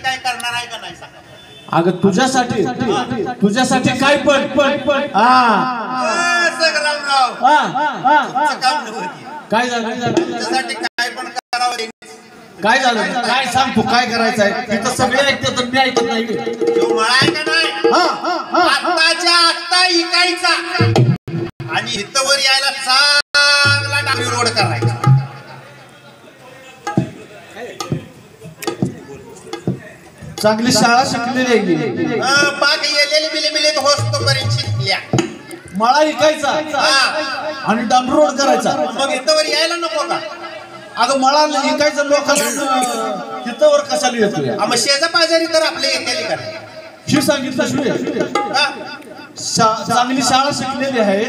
काय करणार आहे का नाही सांगा. अगं तुझ्यासाठी काय पण संग्रामराव काम नव्हती. काय झालं तुझ्यासाठी काय पण करावं. काय झालं काय सांग तू काय करायचं आहे. तिथं सगळे ऐकते तर मी ऐकत नाही. तो मळा आहे का नाही आत्ताच्या आत्ता इकायचा आणि इथं वर यायला चांगला डांबरी रोड करायचा. चांगली शाळा शिकलेली आहे. बाग येलेले बिले होस्तो पर्यंत शिकल्या. मळा ऐकायचा आणि डांबरी रोड करायचा. मग इथं वर यायला नको का. अगं मळा ऐकायचं लोकांना तिथं वर कशाला येतोय. मग शेजा पाजारी तर आपल्या येतेली का हे सांगितलं चांगली शाळा शिकलेली आहे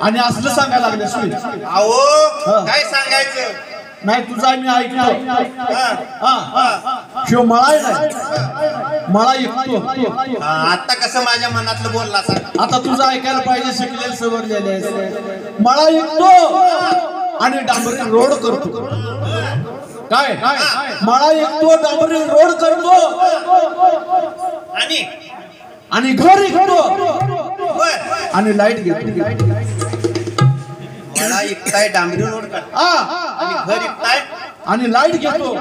आणि असलं सांगायला लागले सुई. अहो काय सांगायचं नाही तुझा मी ऐकतो. शिव मळा मळा ऐकतो. आता कसं माझ्या मनातलं बोलला सांग. आता तुझं ऐकायला पाहिजे. शिकलेले सवरलेले मळा ऐकतो आणि डांबरी रोड करतो. काय मळा ऐकतो डांबरी रोड करतो आणि घर ऐकतो आणि लाईट घेतो. मला ऐकताय डांबरी रोड कर आणि घर ऐकताय आणि लाईट घेतो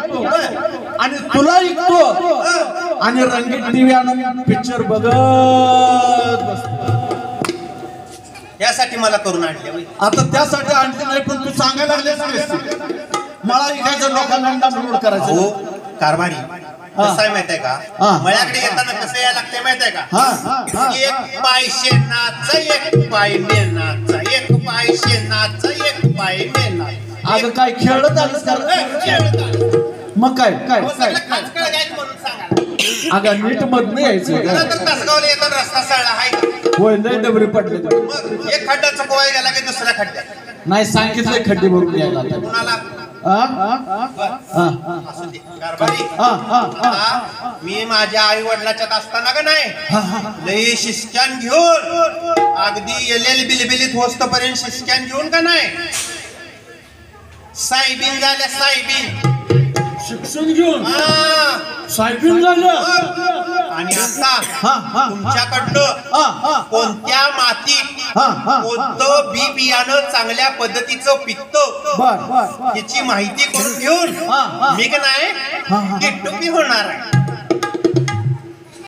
आणि तुला ऐकतो आणि रंगीत टीव्ही आणून पिक्चर बघत बसतो. यासाठी मला करून आणले. आता त्यासाठी आणले नाही पण तू सांगायला लागले मला ऐकायचं लोकांना डांबरी रोड करायचं. हो कारभारी कसं आहे माहित आहे का. मळ्याकडे येताना कसं यायला लागते माहित आहे का. एक पाय शेणाचा एक पाय मेनाचा एक पाय शेणाचा एक पाय मेनाचा. अगं काय खेळत आलीस का. मग काय काय म्हणून सांगा. अगं नीट मधनं यायचं. तासगावला येताना रस्ता सळला आहे. होय लय डबरे पडले. मग एक खड्डा चुकवाय गेला की दुसऱ्या खड्ड्यात नाही सांगितलंय खड्डे भरून यायला. कुणाला मी माझ्या आई वडिलाच्यात असताना का नाही लई शिस्क्यान घेऊन अगदी येलेली बिलबिलीत होस्तपर्यंत शिस्क्यान घेऊन का नाही साहेबीन झाल्या. साहेबीन शिक्षण घेऊन साहेबीन झालं. आणि आता तुमच्याकडनं कोणत्या मातीत कोणतं बी बियाणं चांगल्या पद्धतीचं पिकतं याची माहिती करून घेऊन मी का नाही टिट्टुपी होणार आहे.